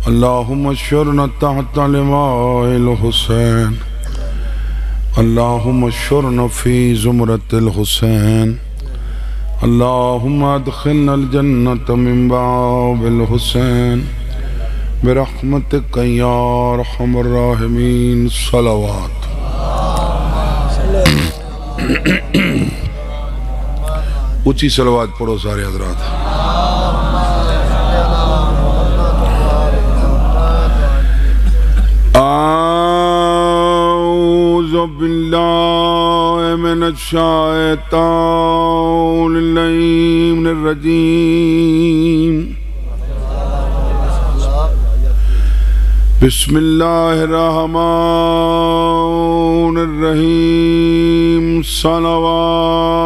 اللهم اشرنا تحت لواء الحسين اللهم اشرنا في زمرة الحسين اللهم ادخلنا الجنة من باب الحسين برحمتك يا ارحم الراحمين صلوات اونچی صلوات پڑھو سارے حضرات اعوذ باللہ من الشیطان اللعین الرجیم بسم اللہ الرحمن الرحیم صلوات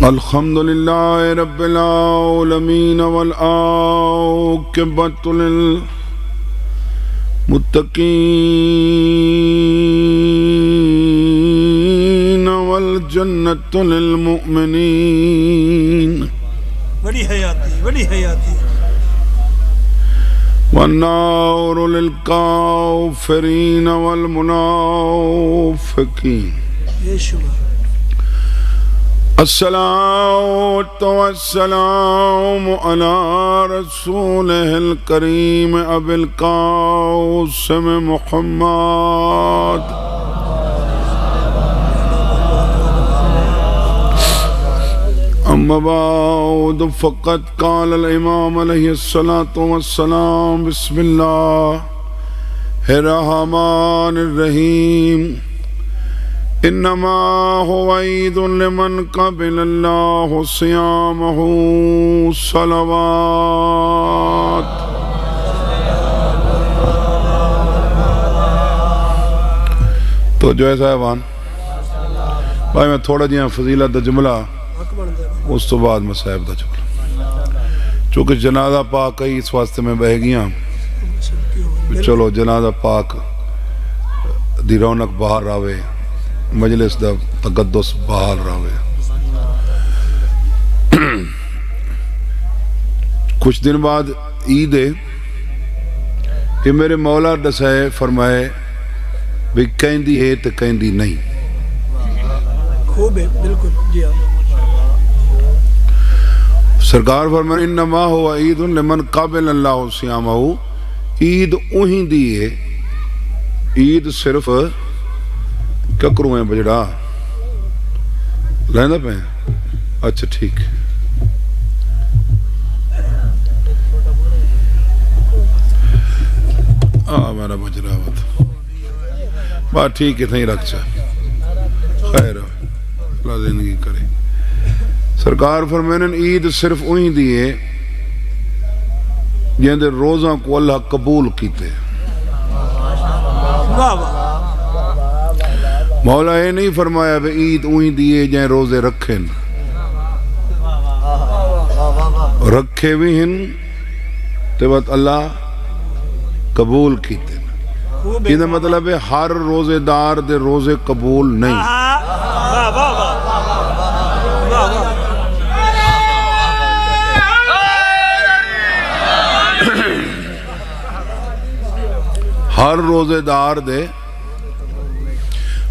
الحمدللہ رب العالمین والعاقبۃ للمتقین والجنۃ للمؤمنین بڑی حیاتی والنار للکافرین والمنافقین بے شمار الصلاة والسلام على رسوله الكريم أبي القاسم محمد أما بعد فقد قال الإمام عليه الصلاة والسلام بسم الله الرحمن الرحيم انما هو عید لمن قبل اللہ صیامہ صلوات تو جو ہے صاحبان بھائی میں تھوڑا جیاں فضیلت دا جملہ اس تو بعد میں صاحب دا جملہ چونکہ جنازہ پاک کئی اس واسطے میں بہ گیاں چلو جنازہ پاک دی رونق باہر راوے مجلس دا تقدس بحال رہے کچھ دن بعد عید ہے کہ میرے مولا دسائے فرمائے بھی کہندی ہے تو کہندی نہیں خوب ہے بالکل جی سرکار فرمائے انما ہوا عید لمن قابل اللہ صیامہ عید اوہی دی ہے عید صرف کیا کروں میں بجڑا لیندہ پہ اچھا ٹھیک میرا بجڑا بات بات ٹھیک ہے نہیں رکھ چاہ خیر اللہ زندگی کرے سرکار فرمائن عید صرف وہی دیئے جہاں دے روزہ کو اللہ قبول کیتے مولا یہ نہیں فرمایا کہ عید اوہی دیئے جائیں روزے رکھیں رکھے بھی ہیں تو بات اللہ قبول کیتے یہ مطلب ہے ہر روزے دار دے روزے قبول نہیں ہر روزے دار دے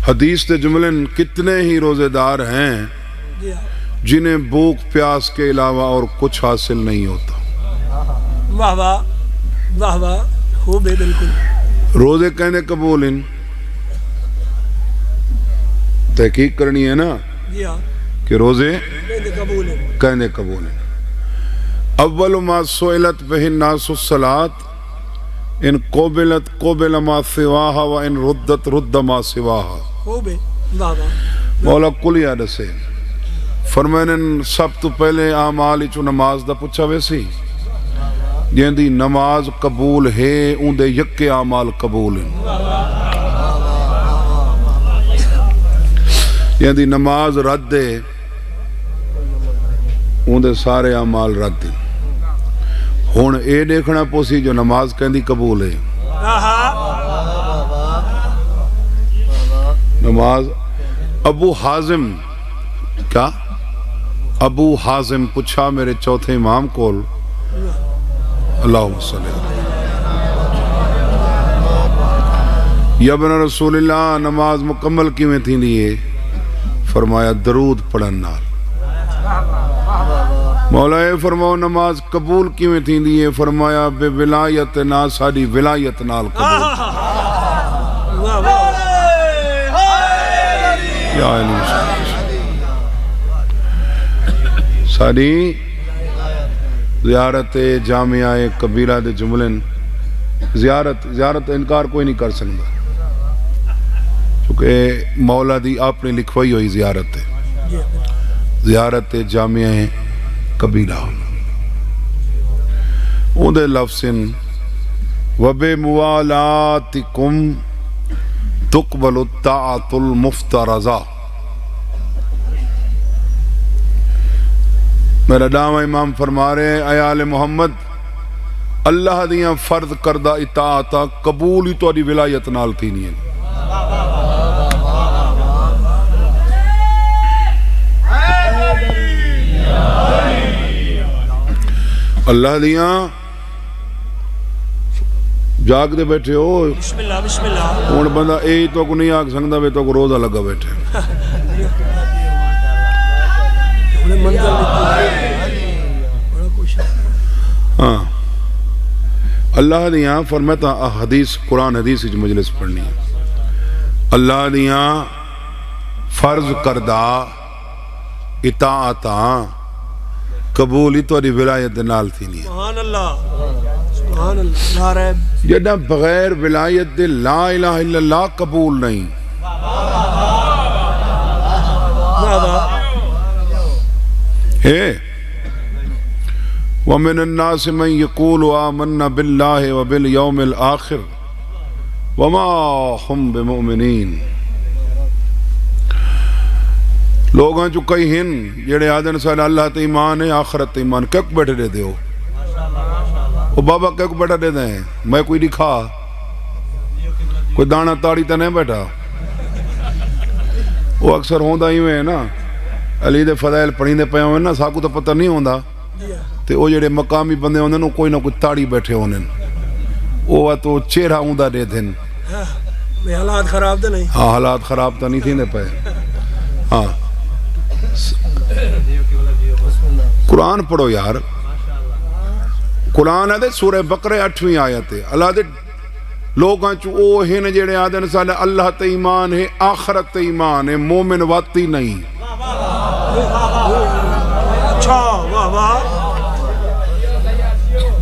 حدیث دے جملن کتنے ہی روزے دار ہیں جنہیں بھوک پیاس کے علاوہ اور کچھ حاصل نہیں ہوتا واہ واہ واہ واہ خوب ہے بالکل روزے کہنے قبول ہیں تحقیق کرنی ہے نا کہ روزے کہنے قبول ہیں اول ما سئلت بہ الناس الصلاۃ ان قبلت قبل ما سواہا و ان ردت رد ما سواہا مولا کلیہ دسے فرمائن سب تو پہلے آمالی چو نماز دا پچھا ویسی جن دی نماز قبول ہے ان دے یکے آمال قبول ہیں جن دی نماز رد دے ان دے سارے آمال رد دے ہون اے دیکھنا پوسی جو نماز کہندی قبول ہے نماز ابو حازم کیا ابو حازم پوچھا میرے چوتھے امام کول اللہم صلی اللہ یا ابن رسول اللہ نماز مکمل کیویں تھی لیے فرمایا درود پڑھن نال مولا فرماؤ نماز قبول کیویں تھی لیے فرمایا بے ولایت نا ساری ولایت نال قبول یا علی ساری زیارت جامعہ کبیرہ دے جملن زیارت انکار کوئی نہیں کر سکتا چونکہ مولا دی آپ نے لکھوائی ہوئی زیارت ہے زیارت جامعہ کبیرہ اون دے لفظن وَبِمُوَالَاتِكُمْ تُقْبَلُ الطَّاعَةُ الْمُفْتَرَضَةُ میرا دامہ امام فرما رہے ہیں اے آل محمد اللہ دیاں فرض کردہ اطاعتہ قبول ہی تو دی ولایت نال تھی نہیں ہے اللہ دیاں جاگ دے بیٹھے ہو بسم اللہ بسم اللہ ہون بندہ اے تو کو نہیں آگ سکتا بے تو کو روزہ لگا بیٹھے ہاں اللہ دیاں فرماتا حدیث قرآن حدیث کی مجلس پڑھنی ہے اللہ دیاں فرض کردہ اطاعتاں قبولی تو دی ولایت نال تھی نہیں سبحان اللہ سبحان اللہ لا ریب جڑا بغیر ولایت دے لا الہ الا اللہ قبول نہیں ہے وَمِنَ النَّاسِ مَنْ يَقُولُ آمَنَّا بِاللَّهِ وَبِالْيَوْمِ الْآخِرِ وَمَا هُمْ بِمُؤْمِنِينَ لوگاں جو کئی ہن جڑے آدن سال اللہ تے ایمان ہے آخرت تے ایمان کیوں بیٹھے دے ہو وہ بابا کیوں بیٹھا دے دیں میں کوئی دکھا کوئی دانا تاڑی تے نہیں بیٹھا وہ اکثر ہوندہ ہی میں ہے نا علی دے فضائل پڑھیں دے پہ ہوئے نا ساکو تو پتہ نہیں ہوندہ تے وہ جڑے مقامی بندے ہوندے نا کوئی نہ کوئی تاڑی بیٹھے ہوندے وہ تو چہرہ ہوندہ دے دیں میں حالات خراب دے نہیں ہاں حالات خراب تو نہیں تھی دے پہ ہاں قرآن پڑھو یار قرآن ہے دے سورہ بقرہ 8ویں آیت ہے اللہ دے لوگاں چو او ہن جڑے آدن سالے اللہ تے ایمان ہے آخرت تے ایمان ہے مومن واتی نہیں اچھا واہ واہ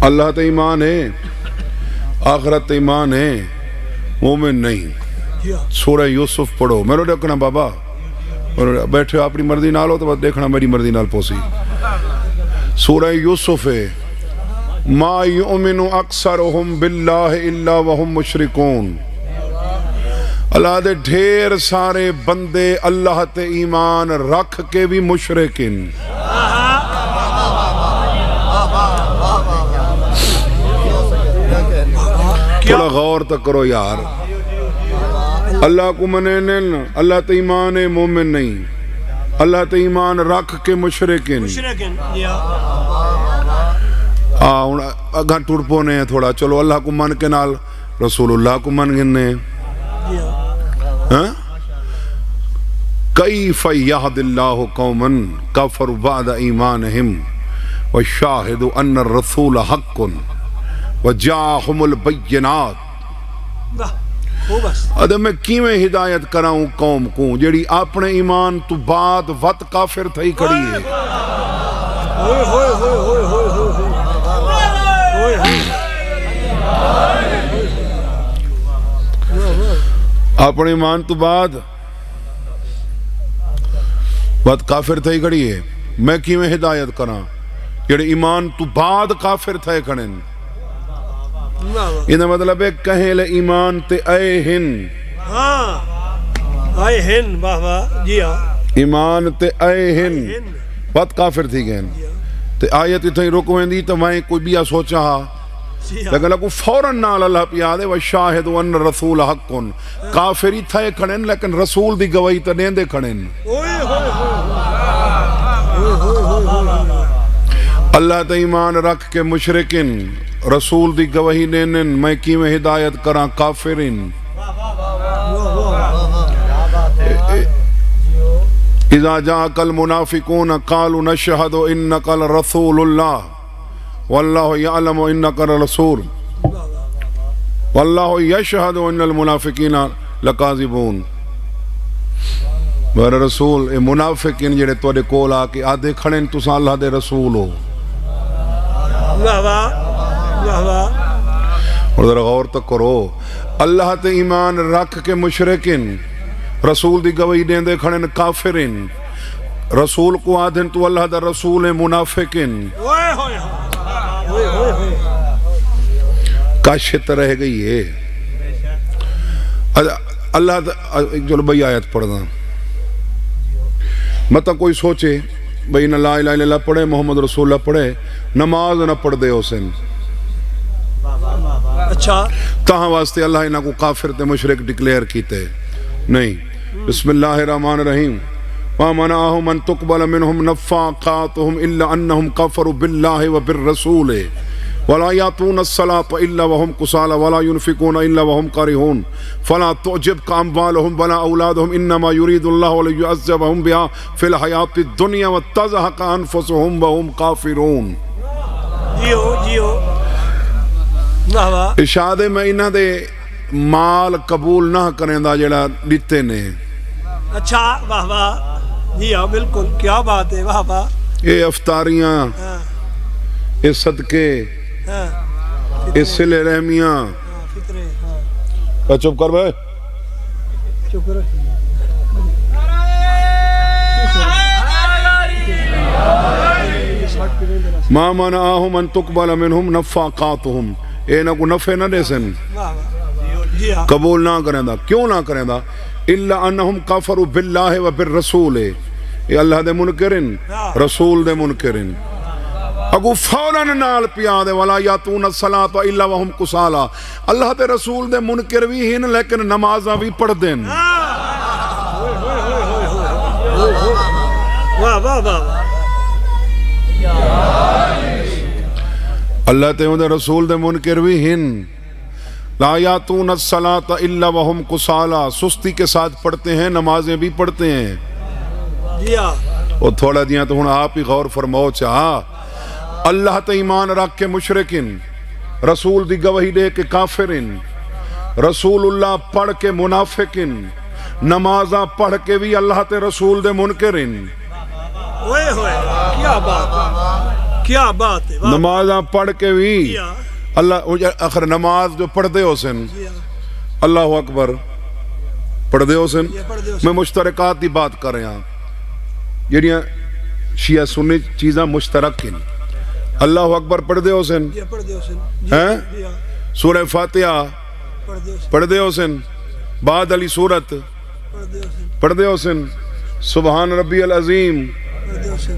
اللہ تے ایمان ہے آخرت تے ایمان ہے مومن نہیں سورہ یوسف پڑھو میرے دیکھنا بابا بیٹھے اپنی مرضی نال ہو تو بس دیکھنا میری مرضی نال پوسی سورہ یوسف ہے ما یؤمن اکثرهم باللہ الا وهم مشرکون اللہ دے ڈھیر سارے بندے اللہ تے ایمان رکھ کے بھی مشرکن تھوڑا غور تک کرو یار اللہ کو منینن اللہ تے ایمان مومن نہیں اللہ تے ایمان رکھ کے مشرکن اگاں ٹوڑ پونے ہیں تھوڑا چلو اللہ کو من کے نال رسول اللہ کو من گنے کیف یہد اللہ قوما کفروا بعد ایمانہم وشاہدوا ان الرسول حق وجاہم البینات ادھے میں کیویں ہدایت کراؤں قوم کو جیڑی اپنے ایمان تو بعد وط کافر تھئی کھڑی ہے اپنے ایمان تو بعد وط کافر تھئی کھڑی ہے میں کیویں ہدایت کراں جیڑے ایمان تو بعد کافر تھے کھڑن یہ مطلب ہے کہیں لے ایمان تے اے ہن آئے ہن واہ واہ جی ہاں ایمان تے اے ہن بات کافر تھی گئن تے آیت اتھائی رکویں دی تو میں کوئی بیا سوچا ہا لیکن لکو فوراں نال اللہ پیا دے وشاہد ان رسول حق کافری تھے کھڑن لیکن رسول دی گواہی تے دین دے کھڑن اللہ تے ایمان رکھ کے مشرکن رسول دی گواہی دینن میں کیویں ہدایت کراں کافرین اذا جاءك المنافقون قالوا نشهد انك لرسول الله والله يعلم انك لرسول والله يشهد ان المنافقين لكاذبون میرے رسول اے منافقین جڑے تواڈے کول آ کے آدھے کھڑے ہیں تساں اللہ دے رسول ہو اور ذرا غور تو کرو اللہ تے ایمان رکھ کے مشرکین رسول دی گواہی دین دے کھڑے کافرین رسول کو آدھن تو اللہ دا رسول منافقین کاشت رہ گئی ہے اللہ ایک جو بھئی آیت پڑھنا مطلب کوئی سوچے بھئی نہ لا الہ الا اللہ پڑھے محمد رسول اللہ پڑھے نماز نہ پڑھ دے حسین اچھا تاہاں واسطے اللہ انہاں کو کافر تے مشرک ڈکلیئر کیتے نہیں بسم اللہ الرحمن الرحیم وَمَنَعَهُمْ أَن تُقْبَلَ مِنْهُمْ نَفَّاقَاتُهُمْ إِلَّا أَنَّهُمْ كَفَرُوا بِاللَّهِ وَبِالرَّسُولِ وَلَا يَأْتُونَ الصَّلَاةَ إِلَّا وَهُمْ كُسَالَى وَلَا يُنْفِقُونَ إِلَّا وَهُمْ كَارِهُونَ فَلَا تُعْجِبْكَ أَمْوَالُهُم وَلَا أَوْلَادُهُم إِنَّمَا يُرِيدُ اللَّهُ لِيُعَذِّبَهُم بِهَا فِي الْحَيَاةِ الدُّنْيَا وَتَزْهَقَ أَنفُسُهُمْ وَهُمْ كَافِرُونَ ارشاد میں انہاں دے مال قبول نہ کریں دا جڑا دتے نے اچھا واہ واہ جی ہاں بالکل کیا بات ہے واہ واہ اے افطاریاں اے صدقے اے صلہ رحمیاں چپ کر بھائی چپ کر ما منعهم ان تقبل منهم نفقاتهم اے نہ کو نفع نہ دے سن قبول نہ کریں دا کیوں نہ کریں دا الا انہم کفروا باللہ و بالرسول اے اللہ دے منکرین رسول دے منکرین اگو فوراً نال پیا دے ولا یاتون الصلاۃ الا وهم کسالا اللہ دے رسول دے منکر بھی ہیں لیکن نمازاں بھی پڑھ دین واہ واہ واہ اللہ تے دے رسول دے منکر بھی ہیں لا یاتون الصلاۃ الا وهم کسالا سستی کے ساتھ پڑھتے ہیں نمازیں بھی پڑھتے ہیں اور تھوڑا دیاں تو ہن آپ ہی غور فرماؤ چاہا اللہ تے ایمان رکھ کے مشرکین رسول دی گواہی دے کے کافرین رسول اللہ پڑھ کے منافقین نمازاں پڑھ کے بھی اللہ تے رسول دے منکرین اوئے ہوئے کیا بات ہے کیا بات ہے نمازاں پڑھ کے بھی اللہ آخر نماز جو پڑھ دے حسین اللہ اکبر پڑھ دے حسین میں مشترکات دی بات کر رہا ہوں جڑیاں شیعہ سنی چیزاں مشترک ہیں اللہ اکبر پڑھ دے حسین سورہ فاتحہ پڑھ دے حسین بعد علی سورت پڑھ دے حسین سبحان ربی العظیم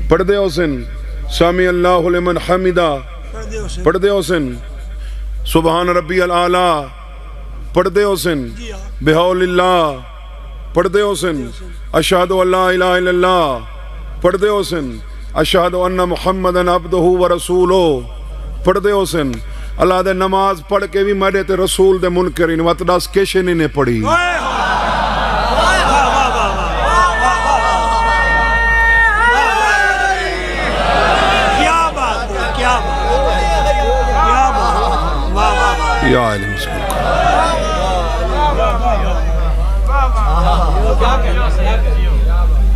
پڑھ دے حسین سامی اللہ لمن حمدہ پڑھ دے حسین سبحان ربی العالی پڑھ دے حسین بحول اللہ پڑھ دے حسین اشہد ان لا الہ الا اللہ پڑھ دے حسین اشہد ان محمدن عبدہ و رسولہ پڑھ دے حسین اللہ دے نماز پڑھ کے بھی میرے تے رسول دے منکرین وطداس کیشے نے پڑھی یا علم اس کو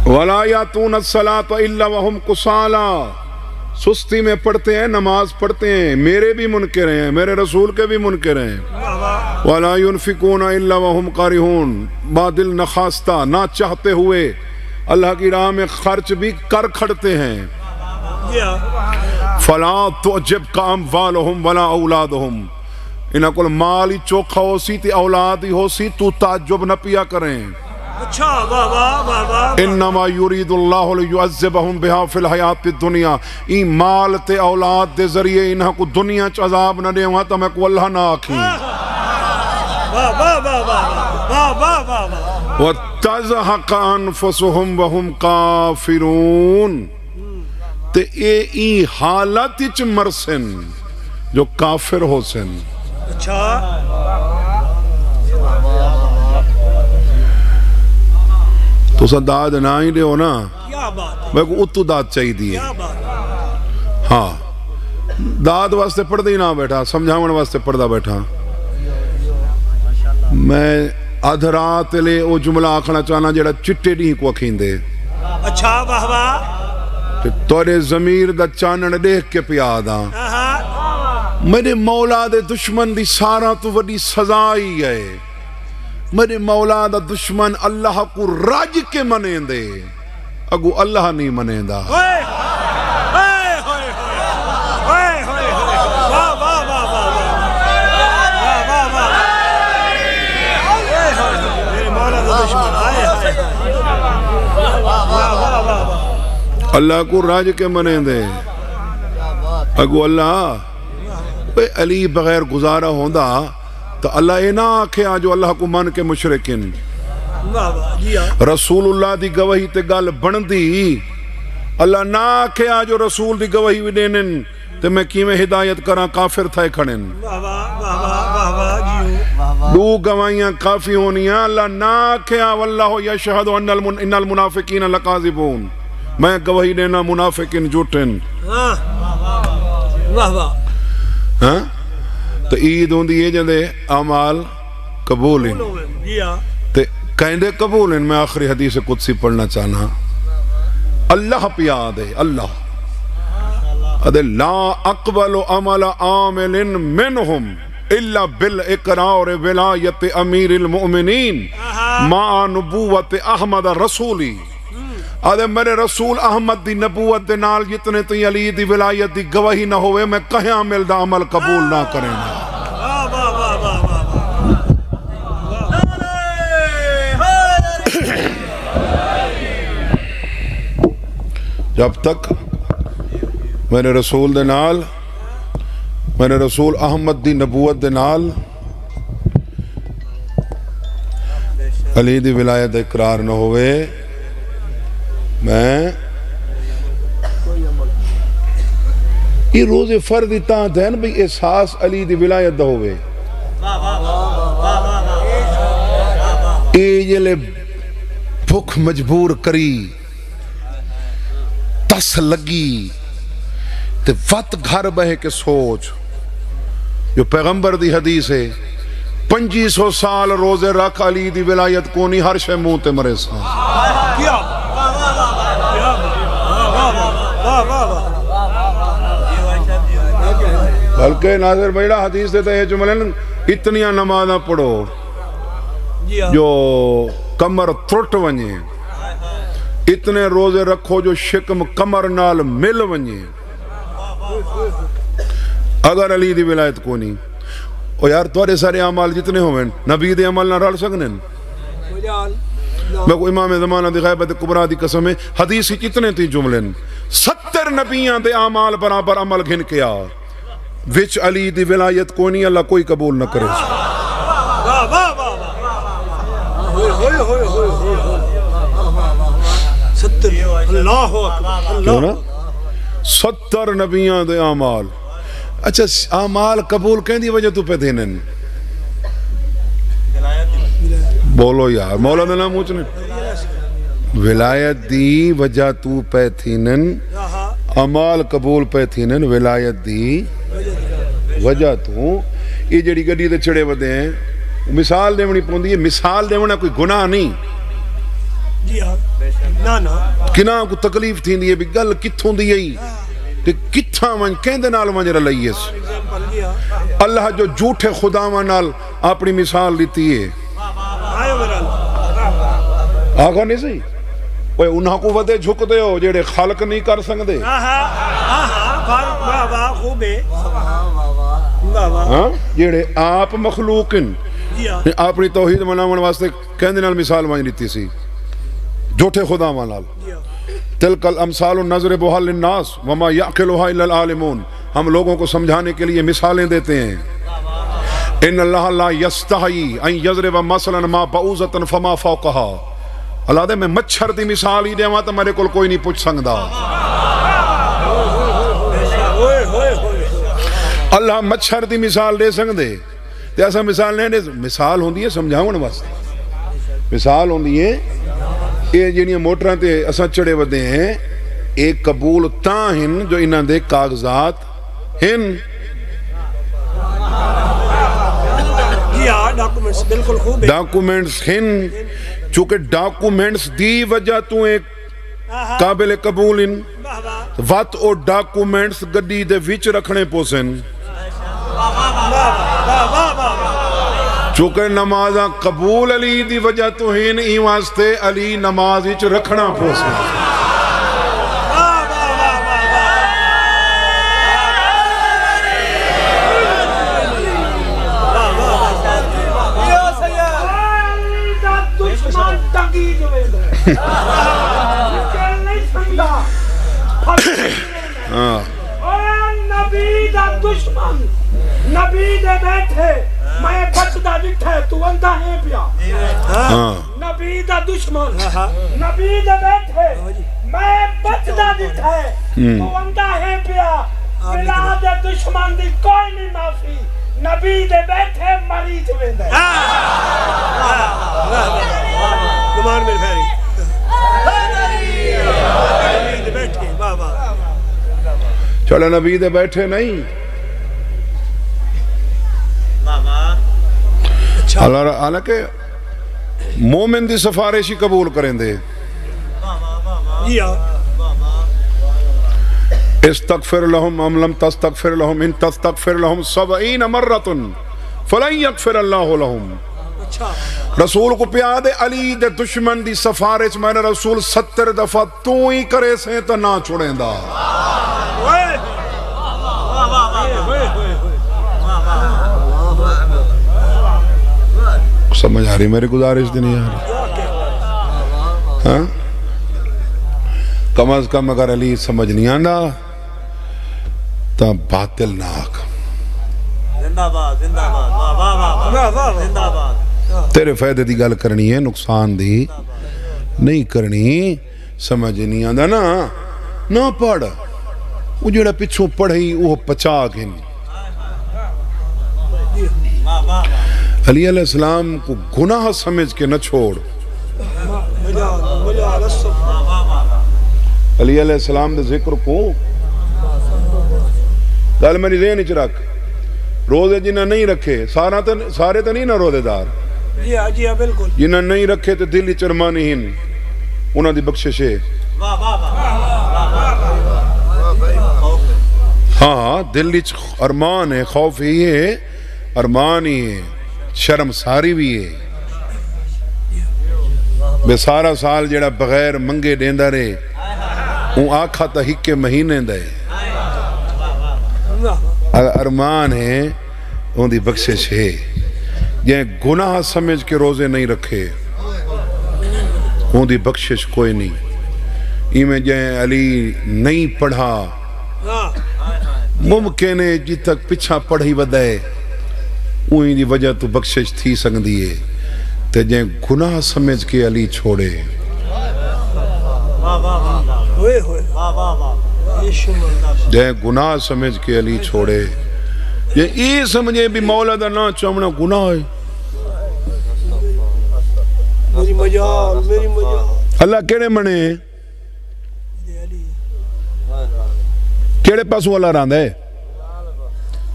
وَلَا يَأْتُونَ الصَّلَاةَ إِلَّا وَهُمْ كُسَالَى سستی میں پڑھتے ہیں نماز پڑھتے ہیں میرے بھی منکر ہیں میرے رسول کے بھی منکر ہیں وَلَا يُنْفِقُونَ إِلَّا وَهُمْ كَارِهُونَ بادل نخواستہ نہ چاہتے ہوئے اللہ کی راہ میں خرچ بھی کر کھڑتے ہیں فَلَا تُعْجِبْكَ أَمْوَالُهُمْ وَلَا أَوْلَادُهُمْ انہاں کو مال ہی چوکھا ہو سی تے اولاد ہی ہو سی تو تعجب نہ پیا کریں انما یرید اللہ لیعذبہم بہا فی الحیات الدنیا ای مال تے اولاد دے ذریعے انہاں کو دنیا چ عذاب نہ دے ہوا تو میں کو اللہ نہ آکھیں وَتَزْهَقَ أَنفُسُهُمْ وَهُمْ كَافِرُونَ تے اے ای حالت اچ مرسن جو کافر ہو سن. اچھا تو سا داد نہ ہی دے ہو نا, کیا بات میں کو اتو داد چاہی دیئے. کیا بات ہاں داد واسطے پڑھ دی نہ بیٹھا, سمجھاون واسطے پڑھ دا بیٹھا. میں ادھرات لے او جملہ آکھنا چاہنا جیڑا چٹے نہیں کو اکھین دے. اچھا واہ واہ کہ توڑے ضمیر دا چانن دیکھ کے پیادا میرے مولا دے دشمن دی سارا تو وڈی سزائی ہے. میرے مولا دا دشمن اللہ کو راج کے منیں دے, اگو اللہ نہیں منیں دا. ہوئے ہوئے ہوئے ہوئے ہوئے واہ واہ واہ واہ واہ واہ واہ میرے مولا دا دشمن آئے واہ واہ واہ اللہ کو راج کے منیں دے, اگو اللہ علی بغیر گزارا ہوندہ تو اللہ اے نہ آکھے آجو اللہ کو من کے مشرکن. رسول اللہ دی گواہی تے گل بندی, اللہ نہ آکھے آجو رسول دی گواہی بھی دینن تے میں کی میں ہدایت کراں کافر تھائے کھڑن. دو گواہیاں کافی ہونیاں. اللہ نہ آکھے آ واللہ یشہد ان المنافقین لکاذبون, میں گواہی دینا منافقین جھوٹن. واہ واہ ہاں تو عید ہوں دیئے جندے اعمال قبول ہیں تے کہندے قبول ہیں. میں آخری حدیث قدسی پڑھنا چاہنا. اللہ پیادے اللہ ادھے لا اقبل عمل عامل منہم الا بالاقرار ولایت امیر المؤمنین مع نبوت احمد رسولی. آدھے میرے رسول احمد دی نبوت دے نال جتنے تی علی دی ولایت دی گواہی نہ ہوئے میں کہیں عمل دا عمل قبول نہ کریں. جب تک میرے رسول دے نال, میرے رسول احمد دی نبوت دے نال علی دی ولایت اقرار نہ ہوئے, میں یہ روز فرد اتاں دین بھئی احساس علی دی ولایت دا ہوئے. اے جلے بھوک مجبور کری تس لگی تے وقت گھر بہے کے سوچ جو پیغمبر دی حدیث ہے 2500 سال روزے رکھ علی دی ولایت کونی ہر شے منہ تے مرے سان. بلکہ ناظر بھائیڑا حدیث دیتا ہے جملن اتنیاں نمازاں پڑھو جو کمر ترٹ ونجے, اتنے روزے رکھو جو شکم کمر نال مل ونجے, اگر علی دی ولایت کو نہیں. اور یار توڑے سارے عمال جتنے ہوئے نبی دے عمل نہ رل سکنن. میں کو امام زمانہ دی غیبت کبرا دی قسم ہے حدیث اتنے تھی جملن 70 نبیاں دے عمال برابر عمل گھن کیا وچ علی دی ولایت کو نہیں, اللہ کوئی قبول نہ کرے. کیوں نا 70 نبیاں دے عمال. اچھا عمال قبول کہیں دی وجہ تو پہ دینن بولو یار, مولا دینا موچنے ولایت دی وجہ تو پہ تھینن, عمال قبول پہ تھینن ولایت دی وجہ تو. یہ جڑی گڈی دے چڑے ودے ہیں مثال دیونی پوندی ہے, مثال دیونا کوئی گناہ نہیں. کناں کو تکلیف تھی دی ہے بھی گل کتھوں دی ہے تے کتھاں ون کہندے نال ون رلائیے. اللہ جو جھوٹے خداواں نال اپنی مثال دیتی ہے آگا نہیں سی اوے انہاں کو ودے جھک دے ہو جڑے خالق نہیں کر سکدے. جڑے آپ مخلوقن اپنی توحید مناون واسطے کہندے نال مثال ون دیتی سی جھوٹے خداواں نال. تلک الامثال نضربها للناس وما يعقلها الا العالمون. ہم لوگوں کو سمجھانے کے لیے مثالیں دیتے ہیں. ان اللہ لا یستحی ان یضرب مثلا ما بعوضۃ فما فوقها. اللہ دے میں مچھر دی مثال ہی دیواں تے میرے کول کوئی نہیں پوچھ سکدا. اللہ مچھر دی مثال دے سکتے تے ایسا مثال نہیں دے مثال ہوندی ہے سمجھاؤں واسطے مثال ہوندی ہے یہ جنیاں موٹران تے اساں چڑے ودے ہیں ایک قبول تاں ہن جو انہاں دے کاغذات ہن ڈاکومنٹس بالکل خوب ہے ڈاکومنٹس ہن چونکہ ڈاکومنٹس دی وجہ تو ایک قابل قبول ان وات او ڈاکومنٹس گڈی دے وچ رکھنے پوسن چونکہ نمازاں قبول علی دی وجہ تو ہن ای واسطے علی نماز وچ رکھنا پوسن نبی دا دشمن نبی دے بیٹھے میں بچدا ڈٹھے تو اندھا ہے پیا نبی دا دشمن نبی دے بیٹھے میں بچدا ڈٹھے تو اندھا ہے پیا بلا دے دشمن دی کوئی نہیں معافی نبی دے بیٹھے مریض ویندے گمان میرے بھائی نبی دے بیٹھے بابا چلو نبی دے بیٹھے نہیں حالانکہ مومن دی سفارشی قبول کریں دے استغفر لهم ام لم تستغفر لهم ان تستغفر لهم 70 مرۃ فلن یغفر اللہ لهم رسول کو پیادے علی دے دشمن دی سفارش میں نے رسول 70 دفعہ تو ہی کرے سے تو نہ چھوڑیں دا سمجھ آ رہی میری گزارش دی نہیں آ رہی کم از کم اگر علی سمجھ نہیں آنا تا باطل ناک زندہ باد زندہ باد زندہ باد تیرے فائدے دی گل کرنی ہے نقصان دی نہیں کرنی سمجھ نہیں آنا نہ پڑھ وہ جڑا پچھوں پڑھیں وہ پچا گھن علی علیہ السلام کو گناہ سمجھ کے نہ چھوڑ علی علیہ السلام دے ذکر کو گل میری ذہن وچ رکھ روزے جنہ نہیں رکھے سارے تو نہیں نہ روزے دار جی ہاں بالکل جنہ نہیں رکھے تو دل وچ ارمان ہن انہاں دی بخشش ہے ہاں دل وچ ارمان ہے خوف ہی ہے ارمان ہی ہے شرم ساری بھی ہے بے سارا سال جڑا بغیر منگے دیندا رہے اون آکھا تا ہکے مہینے دے ارمان ہے ان دی بخشش ہے یہ گناہ سمجھ کے روزے نہیں رکھے ان دی بخشش کوئی نہیں میں جائیں علی نہیں پڑھا ممکن ہے جی تک پچھا پڑھی ودائے ان دی وجہ تو بخشش تھی سکتی ہے تے جائیں گناہ سمجھ کے علی چھوڑے جائیں گناہ سمجھ کے علی چھوڑے یہ سمجھے بھی مولا دا نہ چومنا گناہ ہے میری مجال اللہ کیڑے منے کیڑے پاسوں اللہ راندہ ہے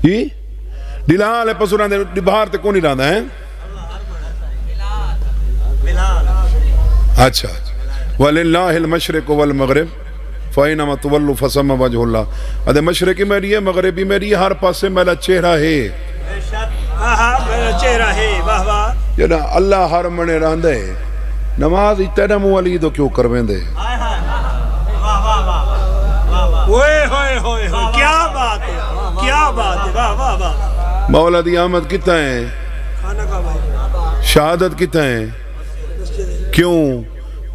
یہ دلال ہے پاسوں راندہ ہے باہر تے کون ہی راندہ ہے اچھا وَلِلَّهِ الْمَشْرِقُ وَالْمَغْرِبُ فَإِنَمَا تُوَلُّ فَسَمَّ وَجْهُ اللَّهِ ادھے مشرقی میری ہے مغربی میری ہے ہر پاس سے میرا چہرہ ہے میرا چہرہ ہے واہ واہ جنا اللہ ہر منے راندے نماز اتنا مولی دو کیوں کرویں دے کیا بات ہے کیا بات ہے واہ واہ واہ مولا دی آمد کتا ہے شہادت کتا ہے کیوں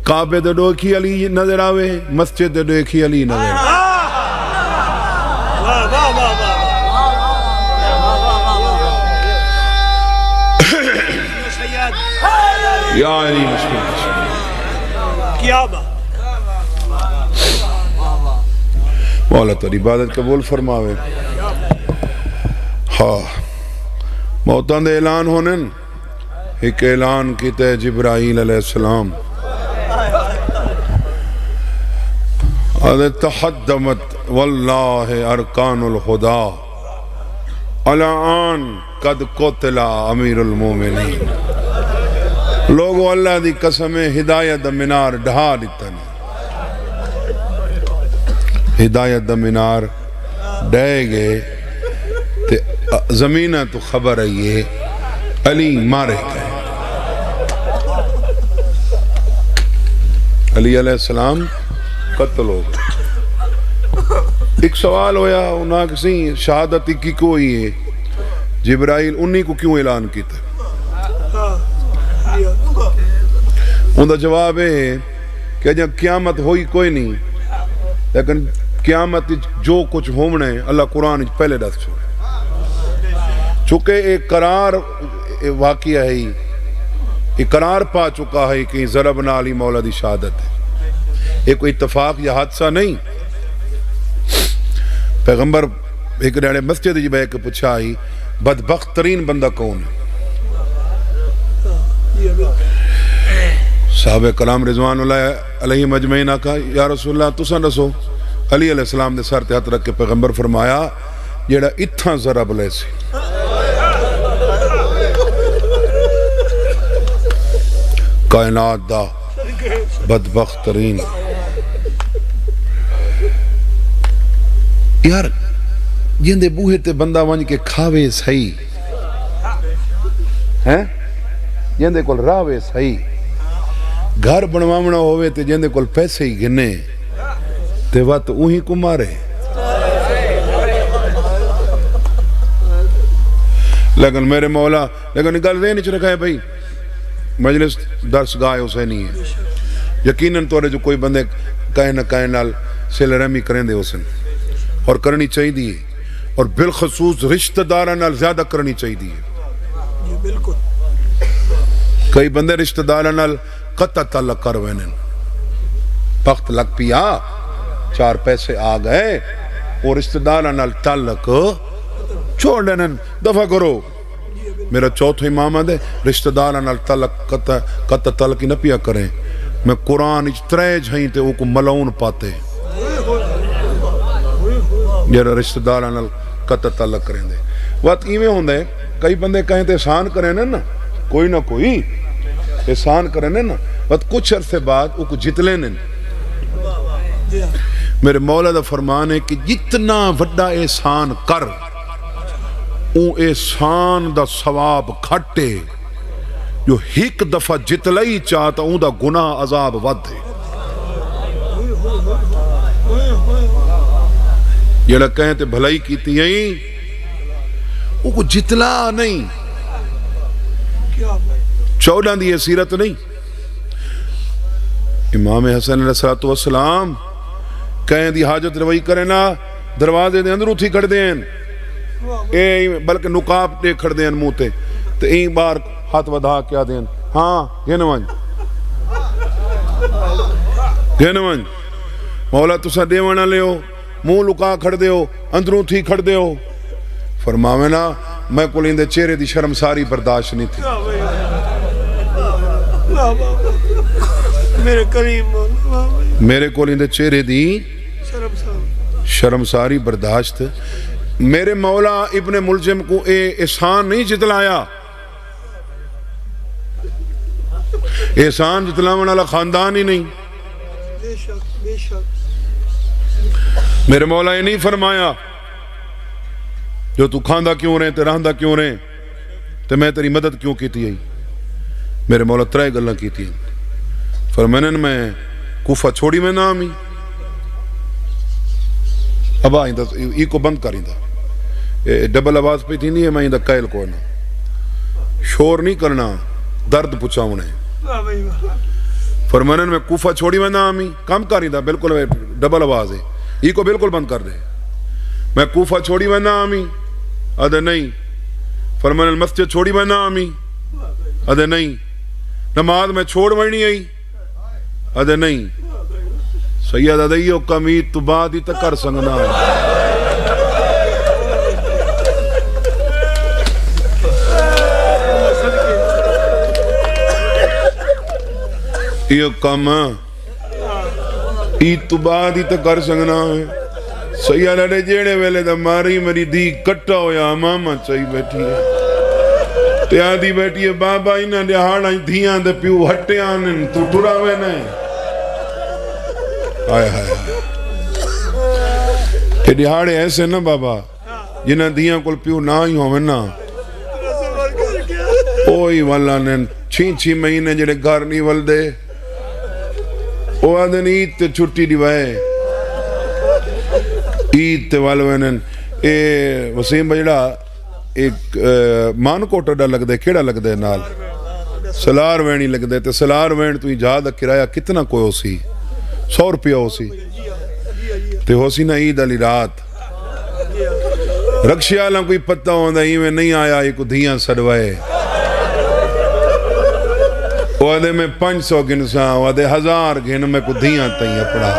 کعبے دے ڈوکھی علی نظر آوے مسجد دے ڈوکھی علی نظر یا علی مشکل کیا بات مولا تر عبادت قبول فرماوے ہاں موتاں دے اعلان ہونے ایک اعلان کیتے جبرائیل علیہ السلام تحدمت واللہ ارکان الخدا الان قد قتل امیر المومنین لوگو اللہ دی قسم ہدایت دا منار ڈھا دیتا نہیں ہدایت دا منار ڈھے گئے تے زمینہ تو خبر ہے علی مارے گئے علی علیہ السلام قتل ہو گئے ایک سوال ہویا انہاں کسی شہادت کی کوئی ہے جبرائیل انہی کو کیوں اعلان کیتا ان دا جواب ہے کہ جب قیامت ہوئی کوئی نہیں لیکن قیامت جو کچھ ہومنے اللہ قرآن پہلے دس چھوڑے چونکہ ایک قرار واقعہ ہے ایک قرار پا چکا ہے کہ ضربنا علی مولا دی شہادت ہے ایک کوئی اتفاق یا حادثہ نہیں پیغمبر ایک ڈیڑے مسجد جی بے کے پوچھا ہی بدبخت ترین بندہ کون ہے صحابہ کرام رضوان اللہ علیہ مجمعین کہا یا رسول اللہ تساں دسو علی علیہ السلام نے سر تے ہاتھ رکھ کے پیغمبر فرمایا جیڑا اتھاں ضرب لے سی کائنات دا بدبخت ترین یار جندے بوہے تے بندہ ونج کے کھاوے سہی ہیں جندے کول راوے سہی گھر بنوامنا ہوئے تے جندے کول پیسے ہی گنے تے وقت اوہی کو مارے لیکن میرے مولا لیکن گل دے نہیں رکھا ہے بھائی مجلس درس گاہ حسینی ہے یقیناً توڑے جو کوئی بندے کہیں نہ کہیں نال سل رحمی کریں دے حسین اور کرنی چاہی دی اور بالخصوص رشتہ دارہ نال زیادہ کرنی چاہی دی کئی بندے رشتہ دارہ نال قطع تعلق کر وینن وقت لگ پیا چار پیسے آ گئے اور رشتہ دارہ نال تعلق چھوڑ لینن دفع کرو میرا چوتھا امام ہے رشتہ دارہ نال تعلق قطع تعلق ہی نہ پیا کریں میں قرآن اجترے جھائیں تے وہ کو ملعون پاتے جیرا رشتہ دارہ نال قطع تعلق کریں دے وقت ایمیں ہوں دے کئی بندے کہیں تے احسان کریں نا کوئی نہ کوئی احسان کریں نا وقت کچھ عرصے بعد وہ کو جت لینے میرے مولا دا فرمان ہے کہ جتنا وڈا احسان کر اون احسان دا ثواب کھٹے جو ایک دفعہ جت لئی چاہتا اون دا گناہ عذاب ود ہے یہ لگ کہیں تے بھلائی کیتی ہیں وہ کو جتلا نہیں چودہ دی سیرت نہیں امام حسن علیہ السلام کہیں دی حاجت روئی کریں نا دروازے دے اندر اٹھی کھڑ دیں بلکہ نقاب دے کھڑ دیں موتے تو این بار ہاتھ ودھا کیا دیں ہاں گھنوانج مولا تسا دیوانا لے ہو موں لکا کھڑ دے ہو اندروں تھی کھڑ دے ہو فرماوے نا میں کولین دے چہرے دی شرم ساری برداشت نہیں تھی میرے کولین دے چہرے دی شرم ساری برداشت میرے مولا ابن ملجم کو احسان نہیں جتلایا احسان جتلاونا والا خاندان ہی نہیں میرے مولا یہ نہیں فرمایا جو تو کھاندہ کیوں رہے تے رہندہ کیوں رہے تے میں تیری مدد کیوں کیتی ہے میرے مولا ترائے گلہ کیتی ہے فرمانن میں کوفہ چھوڑی میں نہ آمی اب آئیں دا ای کو بند کریں دا ڈبل آواز پہ تھی نہیں ہے میں آئیں دا قائل کو نا شور نہیں کرنا درد پچھاؤنے فرمانن میں کوفہ چھوڑی میں نہ آمی کم کریں دا بالکل ڈبل آواز ہے ای کو بالکل بند کر دے میں کوفہ چھوڑی میں نہ آمی ادھے نہیں فرمانن مسجد چھوڑی میں نہ آمی ادھے نہیں نماز میں چھوڑ وڑنی آئی ادھے نہیں سید ادھیو کمید تو بعد ہی تک کر سنگنا یہ کم عید تو بعد ہی تو کر سکنا ہے سیاح لڑے جیڑے ویلے دا ماری میری دی کٹا ہویا ماما چاہی بیٹھی ہے تیاں دی بیٹھی ہے بابا انہاں دے ہاڑاں دھیاں دے پیو ہٹے آنن تو ٹھڑا ہوئے نہیں آئے آئے کہ دہاڑے ایسے نا بابا جنہاں دیاں کل پیو نہ ہی ہوئے نا اوہی والا نے 6 مہینے جڑے گھر نہیں والدے وہ آدھن عید تے چھٹی دیوائے عید تے والوینن اے وسیم بجڑا ایک مان کوٹا ڈا لگ دے کیڑا لگ دے نال سلار وینی لگ دے تے سلار وین تو جہاں دا کرایہ کتنا کوئی ہو سی 100 روپیہ ہو سی تے ہو سی نا عید علی رات رکشیالاں کوئی پتہ ہوندہ ہی میں نہیں آیا ایک دھیاں سڑوائے وہ آدھے میں 500 گنساں وہ آدھے 1000 گھن میں کو دھیاں تائیں اپڑا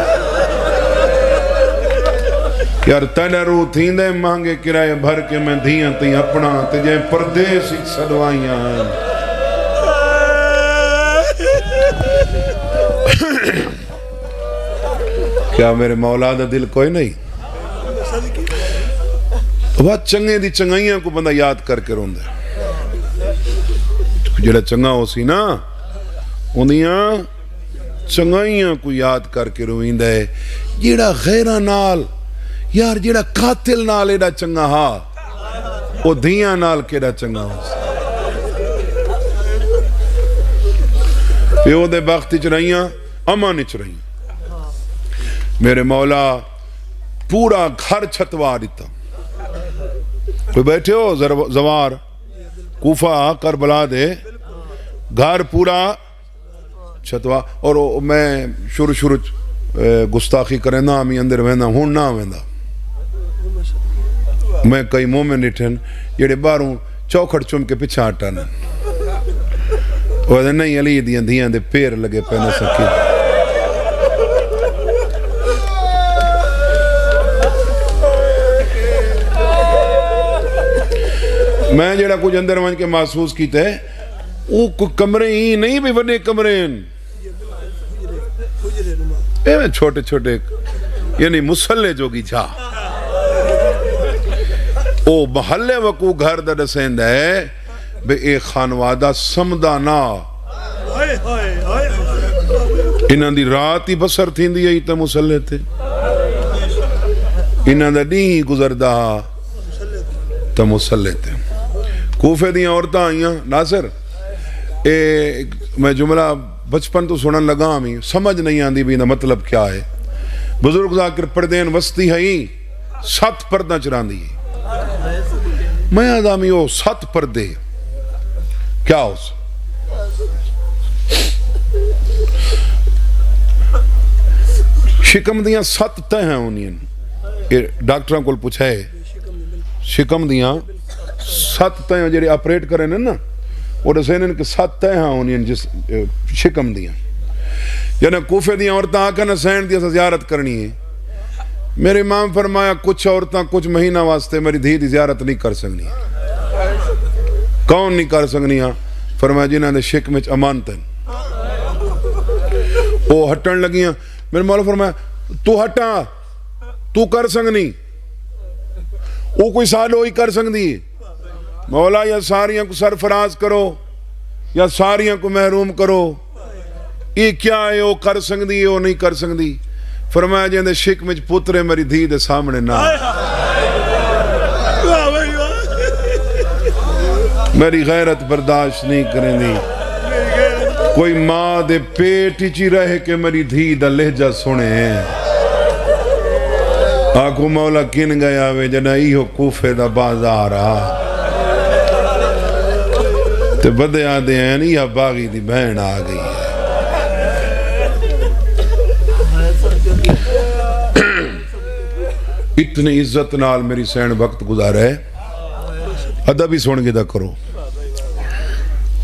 یار تیڑا روح تھین دے مانگے کرائے بھر کے میں دھیاں تائیں اپنا تجھے پردیس ایک سڑوائیاں ہیں کیا میرے مولا دا دل کوئی نہیں وہ چنگے دی چنگائیاں کو بندہ یاد کر کے رون دے جڑا چنگا ہو سی نا انہیاں چنگائیاں کو یاد کر کے روین دے جڑا غیرہ نال یار جڑا قاتل نال ایڈا چنگا ہا وہ دھیاں نال کیڑا چنگا ہو سی پیو دے بختی چرائیاں امان چرائیاں میرے مولا پورا گھر چھتوا دیتا کوئی بیٹھے ہو زوار کوفہ کربلا دے گھر پورا چھتوا اور میں شروع گستاخی کریں نا ہمیں اندر ویندہ ہون نہ ویندہ میں کئی مومن اٹھن جڑے باروں چوکھڑ چم کے پچھا ہٹانا وہ دے نہیں علی دیاں دیاں دے پیر لگے پہنے سکی میں جڑا کچھ اندر ون کے محسوس کیتے وہ کمرے ہی نہیں بھی بڑے کمرے ہیں چھوٹے چھوٹے یعنی مسلح جو گی جا او محلے وقوع گھر دا دسیند ہے بے ایک خانوادہ سمدہ نا انہاں دی رات ہی بسر تھی دی ہی تا مسلح تھے انہاں دا نہیں گزردہ تا مسلح تھے کوفے دیاں عورتاں آئیاں ناصر میں جملہ بچپن تو سنن لگا ہمیں سمجھ نہیں آندی بھی مطلب کیا ہے بزرگ ذاکر پردین وسطی ہے 7 پردہ چران دی میں آدامی ہو 7 پردے کیا ہو شکم دیاں 7 تہ ہیں انہیں ڈاکٹران کو پوچھا ہے شکم دیاں 7 تہ ہیں جیرے آپریٹ کریں نا اور اسینن کے 7 تہ ہیں انہیں جس شکم دیاں یعنی کوفے دیاں عورتاں آکا نہ سین دیاں سے زیارت کرنی ہے میرے امام فرمایا کچھ عورتاں کچھ مہینہ واسطے میری دھی دی زیارت نہیں کر سکنی کون نہیں کر سکنی فرمایا جنہاں دے شک میں امانتن وہ ہٹن لگیاں میرے مولا فرمایا تو ہٹا تو کر سکنی وہ کوئی سال ہوئی کر سکتی مولا یا ساریاں کو سرفراز کرو یا ساریاں کو محروم کرو یہ کیا ہے وہ کر سکتی ہے وہ نہیں کر سکتی فرمایا جاندے شک میں پترے میری دھی دے سامنے نہ میری غیرت برداشت نہیں کریں دی کوئی ماں دے پیٹ چی رہے کہ میری دھی دا لہجہ سنے آنکھو مولا کن گیا وے جنہ ایہو کوفے دا بازار تے بدے آدھے ہیں یہ باغی دی بہن آ گئی ہے اتنی عزت نال میری سین وقت گزارا ہے ادب ہی سن کے دا کرو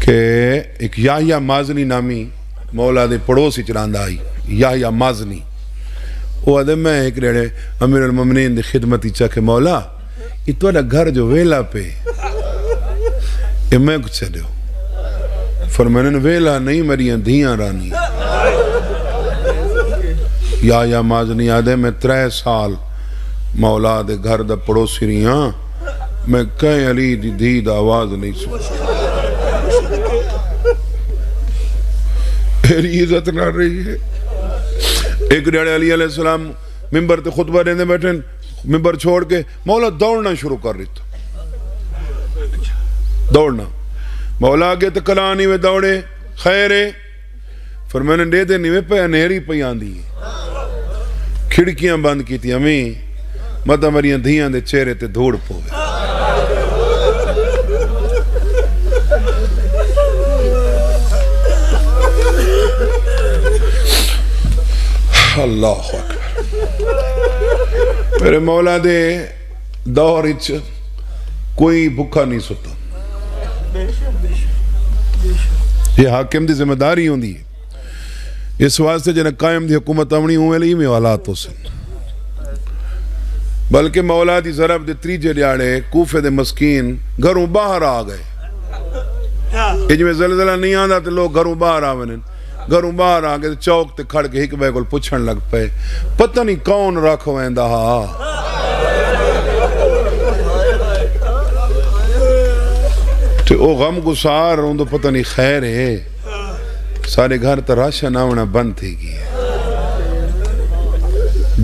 کہ ایک یحییٰ مازنی نامی مولا دے پڑوسی چلاندہ آئی یحییٰ مازنی وہ آدھے میں ایک ریڑے امیر المومنین دی خدمتی چاکے مولا یہ توڑا گھر جو ویلا پہ یہ میں کچھ چلے ہو فرمانن ویلا نہیں مریاں دھیاں رانی یا مازنی آدھے میں 3 سال مولا دے گھر دا پڑوسی رہی ہاں میں کہیں علی دی دھی دا آواز نہیں سن میری عزت نہ رہی ہے ایک ڈیڑے علی علیہ السلام ممبر تے خطبہ دینے بیٹھے ممبر چھوڑ کے مولا دوڑنا شروع کر رہی تھا دوڑنا مولا آگے تو کلانی میں دوڑے خیرے پھر میں نے دے نہیں میں پہ انہیری پہ آندھی کھڑکیاں بند کی تھی ہمیں مطلب ہماری دھیاں دے چہرے تے دھوڑ پوے اللہ اکبر میرے مولا دے دور اچھ کوئی بھکا نہیں ستا یہ حاکم دی ذمہ داری ہوں دی اس واسطے جنہیں قائم دی حکومت امنی ہوئے لئی میں والاتوں سے بلکہ مولا دی ضرب دے 3 دیاڑے کوفے دے مسکین گھروں باہر آ گئے یہ جو میں زلزلہ نہیں آندا تو لوگ گھروں باہر آویں گھروں باہر آ گئے چوک تے کھڑ کے ایک بے کو پوچھن لگ پے پتہ نہیں کون رکھ ویندا ہا تو او غم گسار ہوں تو پتہ نہیں خیر ہے سارے گھر تا راشن آونا بند تھی گئی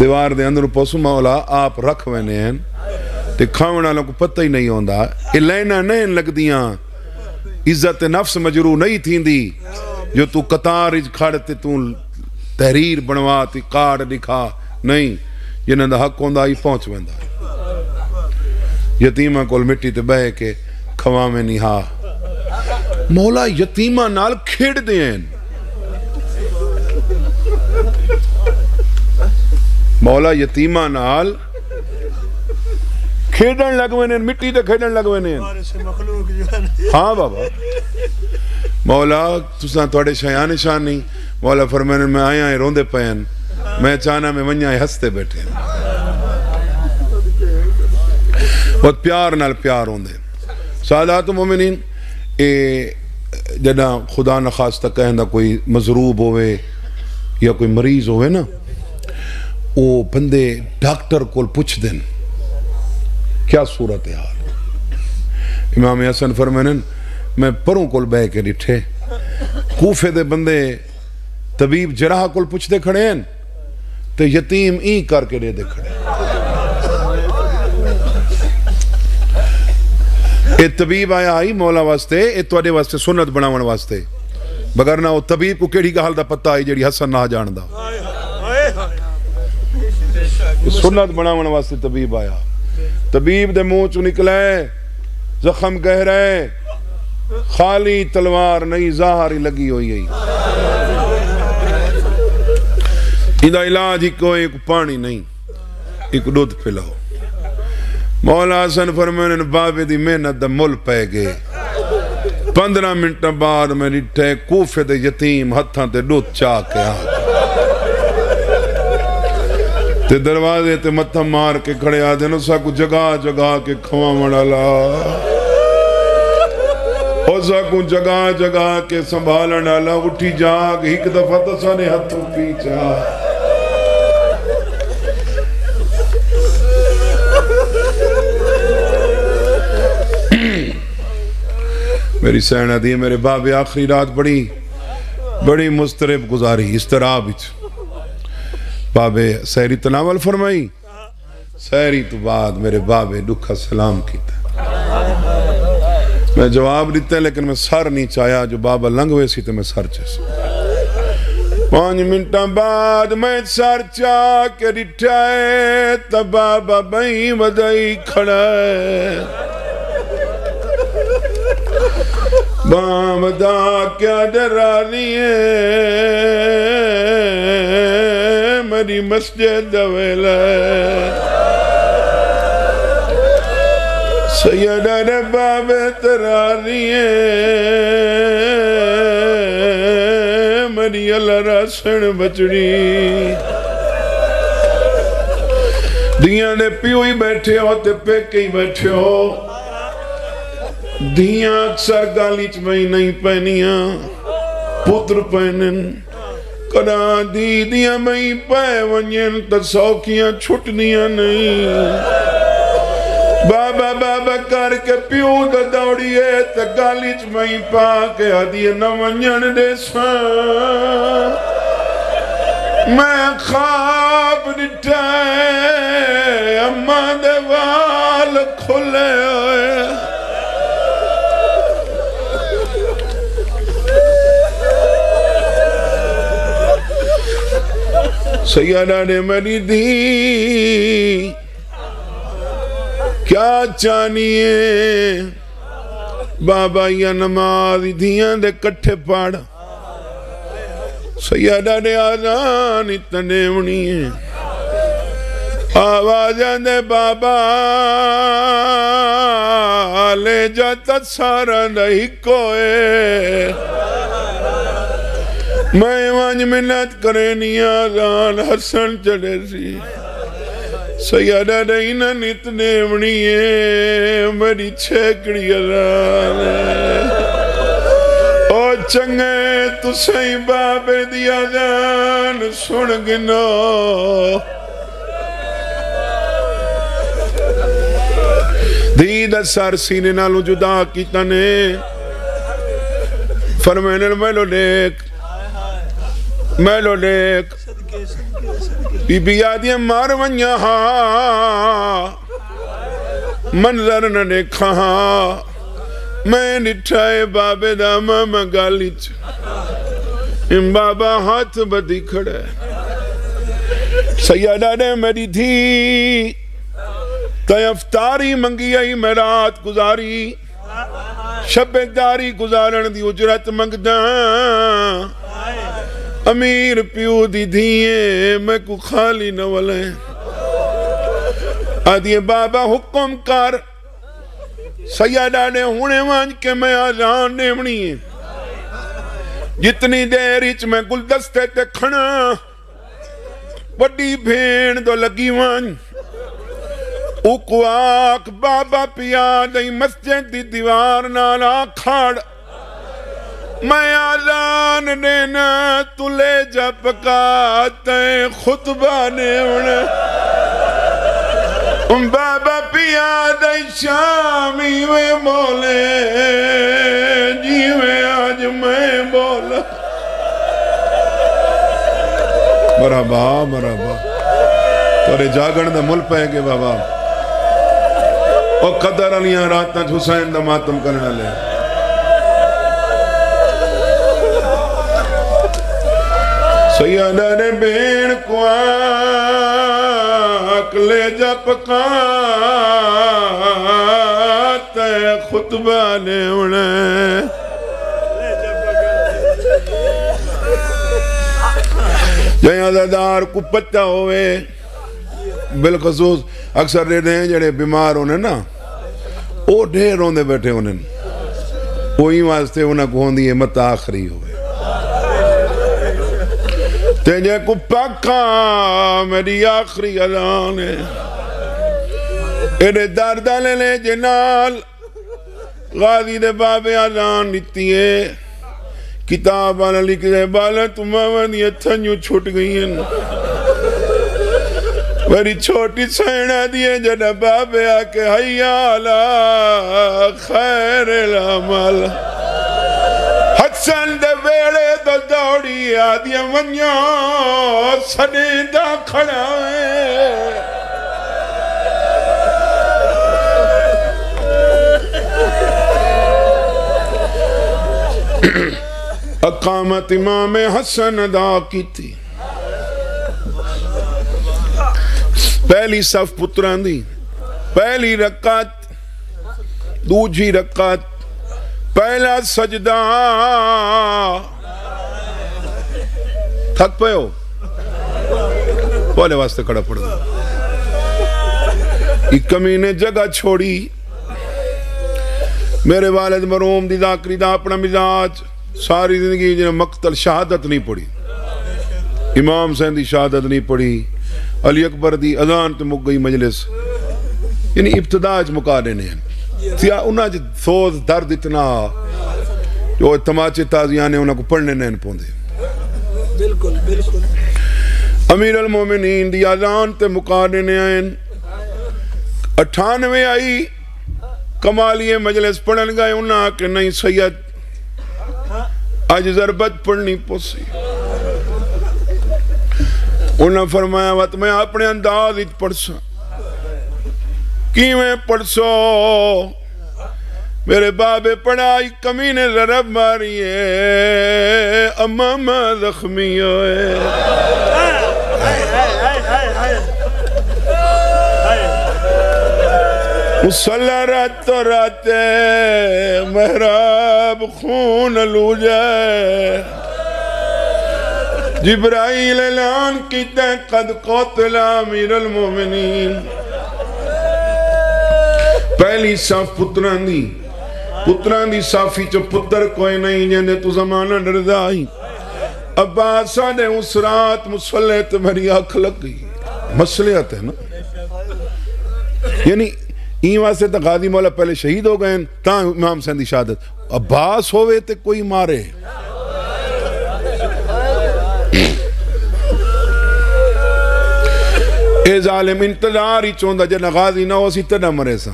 دیوار دے اندر پوسو مولا آپ رکھ وینے ہیں تے کھاونا لوگ پتہ ہی نہیں ہوندا یہ لینا نہیں لگ دیاں عزت نفس مجروع نہیں تھیں دی جو تو قطار اج کھڑتے تو تحریر بنواتی کارڈ دکھا نہیں جنہاں دا حق ہوندا ہی پہنچ ویندا یتیمہ کول مٹی تے بہ کے کھوا میں نہیں ہاں مولا یتیمہ نال کھیڑ دیں مولا یتیمہ نال کھیڑن لگویں مٹی تے کھیڑن لگویں ہاں بابا مولا تساں توڑے شایان شان نہیں مولا فرمانے میں آیا ہیں روندے پہن میں چانا میں ونیا ہیں ہستے بیٹھے ہیں بہت پیار نال پیار ہوندے سادات مومنین جدہ خدا نخواستہ کہندہ کوئی مضروب ہوئے یا کوئی مریض ہوئے نا وہ بندے ڈاکٹر کو پوچھ دیں کیا صورت حال امام حسن فرمانے میں پروں کول بے کے ڈٹھے کوفے دے بندے طبیب جراح کول پوچھ دے کھڑے ہیں تو یتیم این کر کے دے کھڑے ہیں اے طبیب آیا آئی مولا واسطے اے توڑے واسطے سنت بناون واسطے بگرنا وہ طبیب کو کیڑی کا حال دا پتہ آئی جڑی حسن نہ جان دا سنت بناون واسطے طبیب آیا طبیب دے منہ چو نکلے زخم گہرے خالی تلوار نہیں ظاہری لگی ہوئی ہے ایدہ علاج ہی کوئی ایک پانی نہیں ایک دودھ پلاؤ مولا حسن فرمانے بابے دی محنت دا مل پہ گئے 15 منٹ بعد میں ڈٹھے کوفے دے یتیم ہتھاں تے دودھ چاہ کے آ تے دروازے تے متھا مار کے کھڑے آ دینو سا کو جگہ جگہ کے کھوا مڑالا او سا کو جگہ جگہ کے سنبھالا ڈالا اٹھی جاگ ایک دفعہ تسانے ہتھوں پیچھا میری سینہ دی میرے بابے آخری رات بڑی مسترب گزاری استراب بابے سہری تناول فرمائی سہری تو بعد میرے بابے دکھا سلام کیتا میں جواب دیتا ہے لیکن میں سر نہیں چاہیا جو بابا لنگ ہوئے سی تو میں سر چاہیا 5 منٹاں بعد میں سر چاہ کے ڈٹھائے تا بابا بھئی ودائی کھڑا ہے بامدہ کیا ڈرانی ہے میری مسجد دویلہ سیدہ رباب ترانی ہے میری اللہ راسن بچڑی دیاں نے پیوئی بیٹھے ہو تے پیکے ہی بیٹھے ہو دیاں اکثر گالیچ میں نہیں پہنیاں پتر پہنن کداں دی دیاں میں پے ونین تا سوکیاں چھٹنیاں نہیں بابا بابا کر کے پیو دا دوڑیے تا گالی چ میں پا کے آدھی نہ ونین دے ساں میں خواب ڈٹھائے اماں دے وال کھلے ہوئے سیدہ نے میری دی کیا چانیے بابا یا نماز دیاں دے کٹھے پاڑا سیدہ نے آزان اتنے منیے آوازاں دے بابا لے جاتا سارا دہی کوئے میں وانج منت کرنی آزان حسن چڑے سی سیدہ دینا نتنے منیے میری چھیکڑی آزان او چنگے تو سہی بابے دی آزان سن گنو دید سار سینے نالو جدا کیتا نے فرمینر میلو لیک بی بی آدیا مار ونیا منظر نہ دیکھا میں نٹھائے بابے دا ماما گالی چ ان بابا ہاتھ بدی کھڑے سیدہ نے میری تھی افطاری منگی آئی میں رات گزاری شب داری گزارن دی اجرت منگداں امیر پیو دی دھیئے میں کو خالی نولے آدھیے بابا حکم کر سیدہ نے ہونے وانج کے میں آزان نیمنی ہے جتنی دیریچ میں گلدستے تے کھنا بڑی بھین دو لگی وانج اکواک بابا پیا دئی مسجد دی دیوار نالا کھاڑ میں آزان دینا تلے جا پکاتے خطبہ نے بابا پیا دئی شامی میں بولے جیوے آج میں بولا مرحبا تورے جاگن دا مل پہ گے بابا اور قدر علیاں راتاں حسین دا ماتم کرنا لے سیدہ نے بین کو آک لے جا پکاتے خطبہ نے انہیں جائیں عزادار کو پتہ ہوئے بالخصوص اکثر رہتے ہیں جڑے بیمار ہونے نا وہ ڈھیر ہوندے بیٹھے ہونے وہی واسطے انہیں کو ہوندی ہے مت آخری ہوئے تیجے کو پکا میری آخری اذان ہے ایڈے دردہ لے لے جنال غازی دے بابے اذان دیتی ہے کتاب آنا لکھ دے بالا تمہیں یہ تھنیوں چھوٹ گئی ہیں میری چھوٹی سینہ دیئے جنہ بابے آکے حیالا خیر العمل حسن دے ویڑے دو دوڑی آدیا ونیا سنے دا کھڑا ہے اقامت امام حسن ادا کی تھی پہلی صف پتران دی پہلی رکعت دوجی رکعت پہلا سجدہ تھک پہ ہو پہلے واسطے کھڑا پڑ گا ایک کمینے جگہ چھوڑی میرے والد مرحوم دی ذاکری دا اپنا مزاج ساری زندگی جنہیں مقتل شہادت نہیں پڑی امام حسین دی شہادت نہیں پڑی علی اکبر دی اذان تے مک گئی مجلس یعنی ابتداج مکا دینے ہیں انہاں جی سوز درد اتنا جو تماچے تازیانے انہاں کو پڑھنے نہیں پوندے بالکل بالکل امیر المومنین دی آزان تے مقادنے آئین 98 آئی کمالی مجلس پڑھن گئے انہاں کہ نہیں سید آج ضربت پڑھنی پوسی انہاں فرمایا وقت میں اپنے انداز اچ پڑھسا کیویں پڑھسو میرے بابے پڑھائی کمینے ضرب ماری ہے امامہ زخمی ہوئے مسلح رات تو رات محراب خون لو جائے جبرائیل اعلان کیتے قد قتل امیر المومنین پہلی صاف پتران دی صافی چو پتر کوئی نہیں جنہیں تو زمانہ ڈردائی عباس آنے اس رات مسلح تے میری آنکھ لگ گئی مسلحت ہے نا یعنی این واسطے تا غازی مولا پہلے شہید ہو گئے تاں امام حسین دی شہادت عباس ہوئے تے کوئی مارے اے ظالم انتظار ہی چوندہ جنہ غازی نہ ہو سی تنہ مرے سا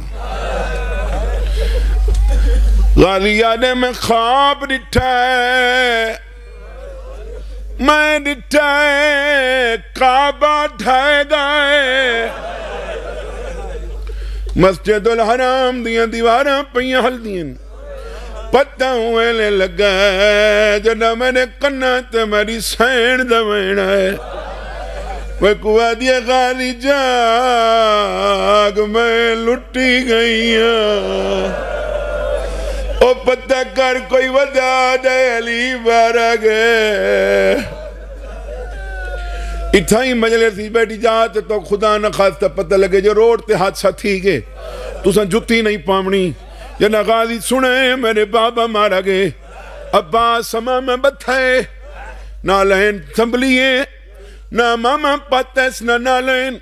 غازی آنے میں خواب ڈٹھائے میں ڈٹھائے کعبہ ڈھائے گئے مسجد الحرام دیاں دیواراں پہیاں حل دیاں پتہ ہوئے لے لگا جنہ میں نے قنات میری سین دوین ہے میں کوا دیا غازی جاگ میں لٹی گئی او پتہ کر کوئی ودا دے علی بارا گئے اتھائی مجلسی بیٹھی جاتے تو خدا نہ خواستہ پتہ لگے جو روڈ تے حادثہ تھی گئے تو سن جتی نہیں پامنی جنہ غازی سنے میرے بابا مارا گئے عباس سما میں بتھائے نالین سنبلیے نہ ماما پتیس نہ نالین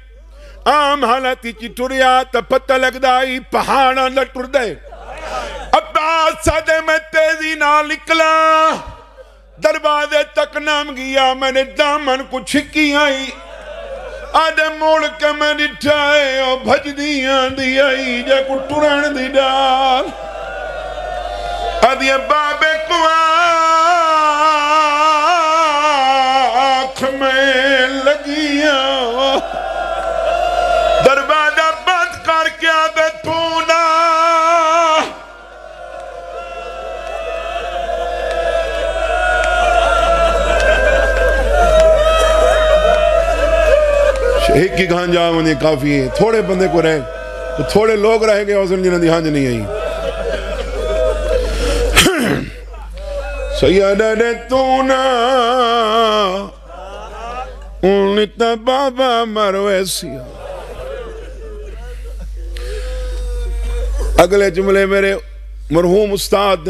عام حالتی چی ٹوریا تا پتہ لگ دائی پہاڑا نہ ٹور دے عباس صدے میں تیزی نہ نکلا دروازے تک نام گیا میں نے دامن کو چھکی آئی آدھے موڑ کے میں نٹھائے اور بھج دیاں دی آئی جے کو ٹورن دی ڈال آدھے بابے کو آنکھ میں لگیا دروازہ بند کر کے آدھے تونا ایک کی کہاں جا مجھے کافی ہے تھوڑے بندے کو رہے تو تھوڑے لوگ رہ گئے حسن جنہ دی ہانج نہیں آئی سیدہ نے تونا انتا بابا مرویسیا اگلے جملے میرے مرحوم استاد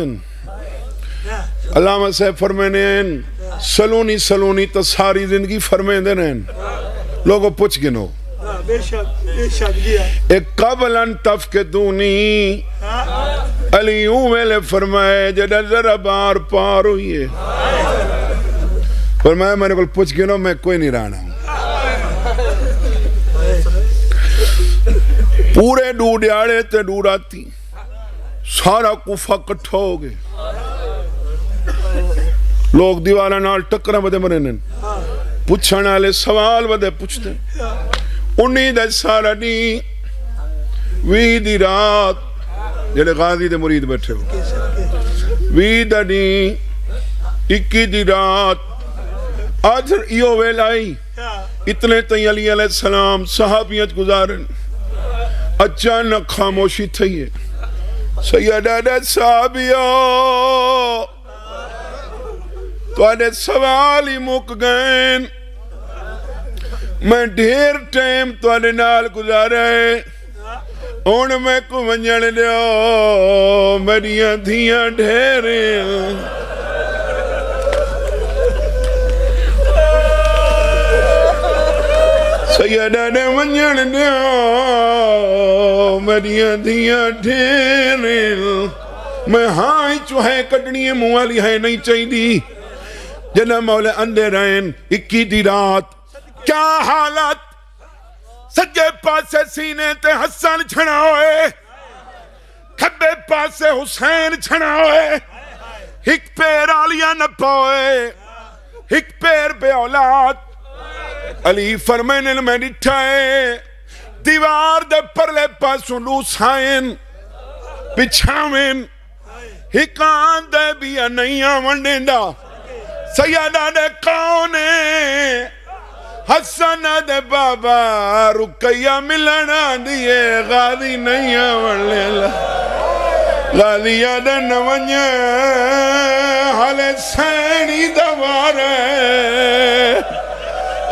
علامہ صاحب فرمینے ہیں سلونی تا ساری زندگی فرمینے ہیں لوگوں پوچھ گنو ایک قبل ان تفقدونی علیوں میں فرمائے جدہ ذرا بار پار ہوئی ہے فرمایا میں نے کل پوچھ گنو میں کوئی نہیں رہنا ہوں پورے ڈوڑیاڑے تے ڈوڑاتی سارا کوفہ کٹھا ہو گئے لوگ دیوالا نال ٹکرہ بدے مرنے پوچھنے والے سوال بدے پوچھتے انہی دے سارا نہیں وی دی رات جڑے غازی دے مرید بیٹھے ہو وی دا نہیں اکی دی رات آج ایو ویلائی اتنے تئی علیہ السلام صحابیت گزارن اچانک خاموشی تھی ہے سیدہ دے صحابیوں تو آنے سوال ہی مک گئیں میں ڈھیر ٹائم تو آنے نال گزارے ان میں کو منجن دیو میریاں دھیاں ڈھیریں سیدہ نے منجن دیو میریاں دھیاں ڈھیریں میں ہاں چوہے کٹنی ہے موالی ہے نہیں چاہی دی جنہ مولا اندے رہن 21 دی رات کیا حالت سجے پاسے سینے تے حسن چھڑا ہوئے کھبے پاسے حسین چھڑا ہوئے ایک پیر آلیاں نہ پوئے ایک پیر بے اولاد علی فرمائن میں ڈٹھائے دیوار دے پرلے پاسوں لوسائن پچھاوین ایک آندے بھی نہیں آمنڈیں دا سیدہ دے کونے حسن دے بابا رکیہ ملنا دیئے غازی نہیں آمنڈیں غازیہ دے نونیہ حالے سینی دوارے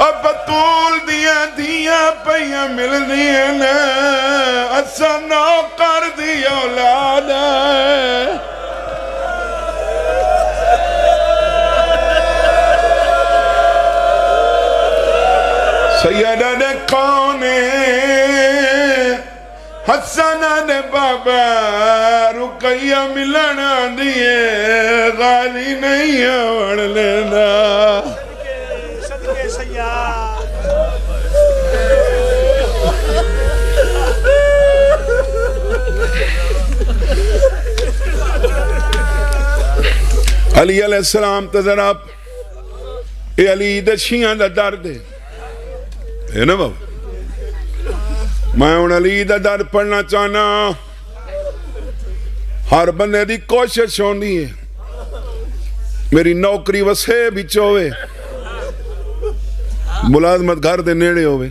اب بطول دیا پہیا مل دیا نا اسا نوکر دی اولاد ہے سیدہ دے کونے حسن دے بابا رکیہ ملنا دیئے غازی نہیں آوڑ لینا صدقے سیاد علی علیہ السلام تذراب اے علی دشیاں دا درد ہے نا بابا میں ان علی دا درد پڑھنا چاہنا ہر بندے دی کوشش ہوندی ہے میری نوکری وسے بھی چوے ملازمت گھر دے نیڑے ہوئے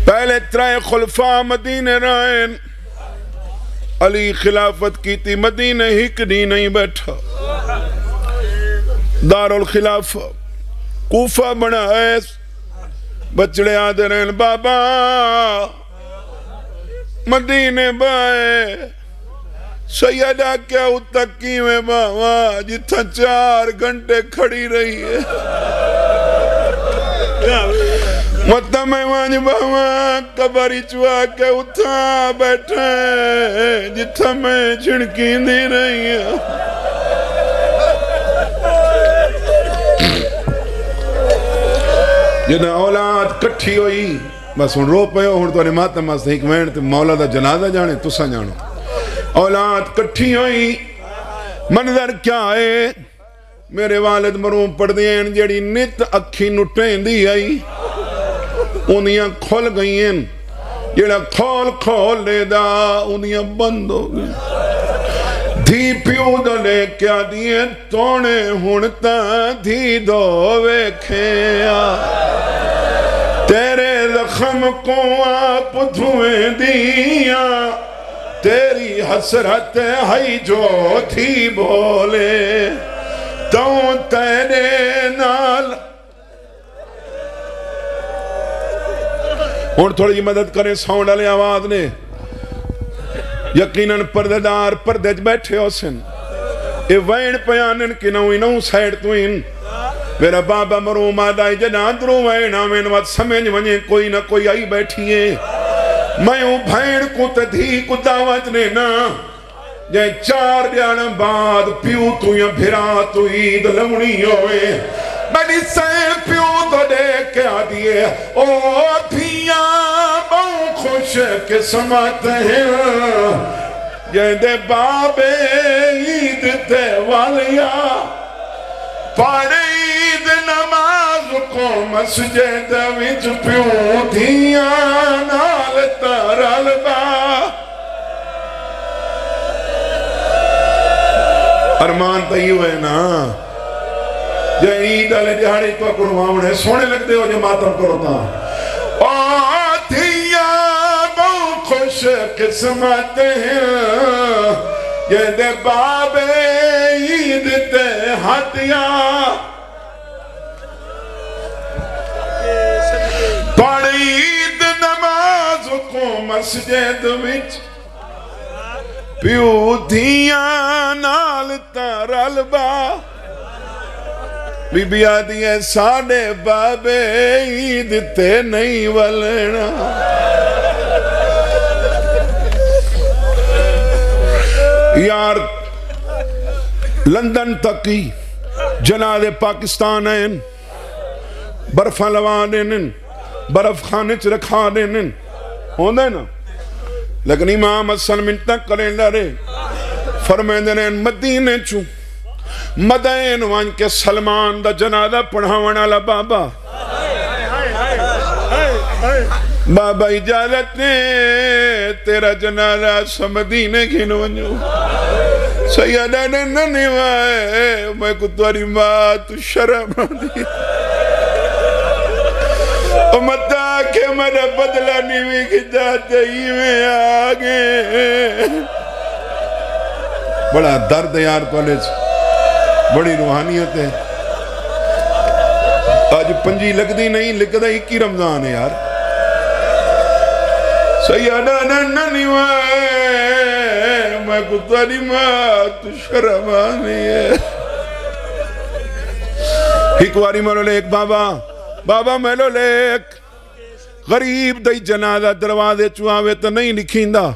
پہلے ترائے خلفاء مدینے رائن علی خلافت کی تھی مدینہ ہک دی نہیں بیٹھا دار الخلافہ کوفہ بنا ایس بچڑے آدھے رہن بابا مدینے بائے سیدہ کیا اتکی میں بابا جتھا 4 گھنٹے کھڑی رہی ہے مطلب میں وانج بابا کباری چوا کے اتھا بیٹھے جتھا میں چھڑکی دی رہی ہے جنہ اولاد کٹھی ہوئی بس ان رو پہ ہوں تو ماتم مست ایک وین تے مولا دا جنازہ جانے تسا جانو اولاد کٹھی ہوئی منظر کیا ہے میرے والد مروم پڑھ دیں جیڑی نت اکھی نٹیں دی آئی انہیاں کھول گئیں جیڑا کھول لے دا انہیاں بند ہو گئیں دھی پیو دا لے کیا دیئے تونے ہونتا دھی دو ویکھیا تیرے زخم کو آپ دھوئیں دیا تیری حسرت ہے جو تھی بولے تو تیرے نال اور تھوڑی جی مدد کریں ساؤنڈ والے آواز نے یقیناً پردیدار پردیج بیٹھے ہو سن اے وین پیانن کی نو سائیڈ تو ان میرا بابا مروم آدھائی جنان درو وین آمین وات سمجھ ونجے کوئی نہ کوئی آئی بیٹھی ہے میں ہوں بھین کو تدھی کو دعوت لینا جائے 4 دیانا بعد پیو تو یا بھرا تو عید لونی ہوئے بڑی سین پیو تو دیکھ کے آدھیے او پھیا بہو خوش قسمت ہے جائے دے بابے عید تے والیا پاڑے عید نماز کو مسجد وچ پیو دھیاں نال ترل با ارمان تئی ہوئے نا جے عید علی دیہاڑی تو قربان سونے لگتے ہو جو ماتم کرو تا او دھیاں بہو خوش قسمت ہیں یہ دے بابے عید تے ہاتیاں پڑھ عید نماز کو مسجد وچ پیو دھیاں نال ترل با بی بی آدھی ہے ساڑے بابے عید تے نہیں ولنا یار لندن تکی جناد پاکستان ہیں برفاں لوا دینن برف خانے چ رکھا دینن ہوندے نا لیکن امام حسن منتق کریں لڑے فرمائیں دینن مدینے چوں مدین وان کے سلمان دا جنازہ پڑھاونا لا بابا بابا اجازت نے تیرا جنازہ سمدینے گھن ونجو سیدہ نے ننیوائے میں کو تواری ماں تو شرم دی امتا کہ میرا بدلہ نیوی کی جاتے ہی میں آگے بڑا درد ہے یار کالج بڑی روحانیت ہے آج پنجی لگ دی نہیں لکھتا ہی کی رمضان ہے یار سیدہ ننیوائے میں کو تاری ماں تو شرم آنی ہے ایک واری ملو لے ایک بابا ملو لے ایک غریب دائی جنازہ دروازے چوہاوے تو نہیں لکھیندہ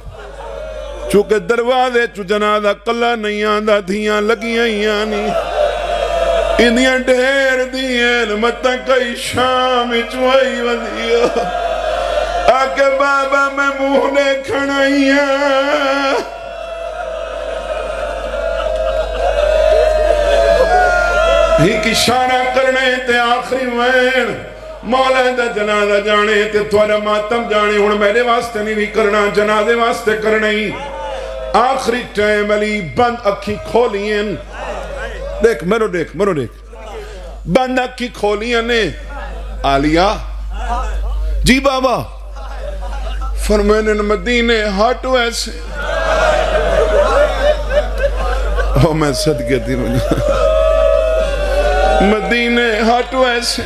چونکہ دروازے چو جنازہ قلعہ نہیں آندہ دھیاں لگیاں ہی آنی اندیاں ڈھیر دیئے مطا کئی شام چوائی وزیو آکے بابا میں موہنے کھڑائیاں ہی کی شانہ کرنے تے آخری وین مولا دا جنازہ جانے تے توڑا ماتم جانے ہون میرے واسطے نہیں کرنا جنازے واسطے کرنا ہی آخری ٹائم علی بند اکھی کھولیں دیکھ مرو دیکھ بند اکھی کھولیں نے آلیا جی بابا فرمائن مدینے ہاتھو ایسے میں صدقے تھی مدینے ہاتھو ایسے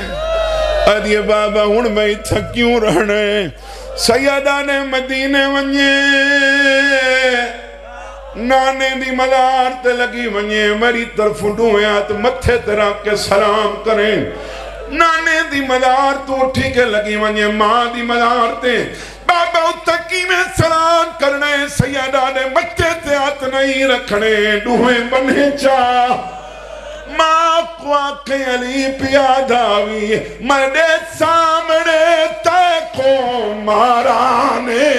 آدھیے بابا ہون میں تھا کیوں رہنے سیدہ نے مدینے ونجے نانے دی مدار تے لگی ونجے میری طرف ڈویات متھے تیرا کے سلام کریں نانے دی مدار تو اٹھی کے لگی ونجے ماں دی مدار تے بابا اتکی میں سلام کرنے سیدہ نے متھے تے آت نہیں رکھنے ڈوہیں بنے چاہ ماں کو آکھیں علی پیاداوی مردے سامنے تے کو مارانے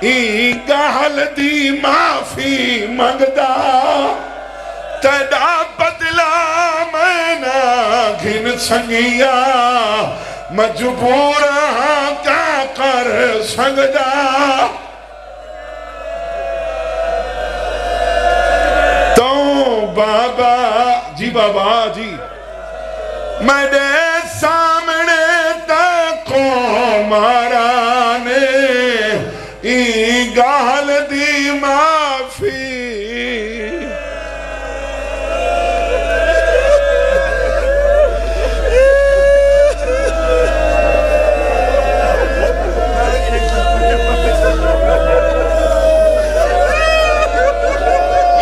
ای گہل دی معافی مگدہ تیدا بدلا میں نا گھن سنگیا مجبور ہاں کیا کر سنگدہ تو بابا جی بابا جی میرے سامنے تکو مارانے ای گال دی معافی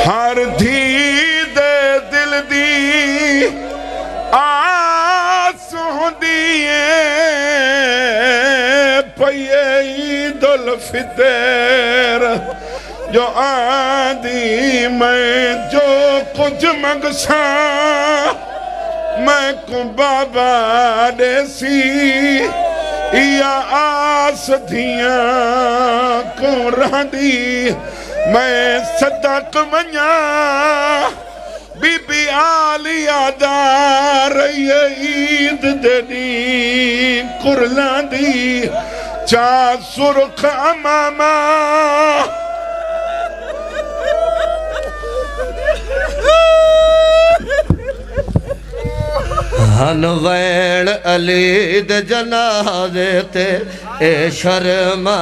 ہر دھی دے دل دی آس ہوندیے پئیے عید الفطر جو آدھی میں جو کچھ مگسا میں کو بابا دیسی یا آس دھیاں کو رہنی میں صدق منیا بی بی آلیا دار عید دنی کرلان دی چاہ سرخ اماما ہنوین علی دے جنازے تے اے شرما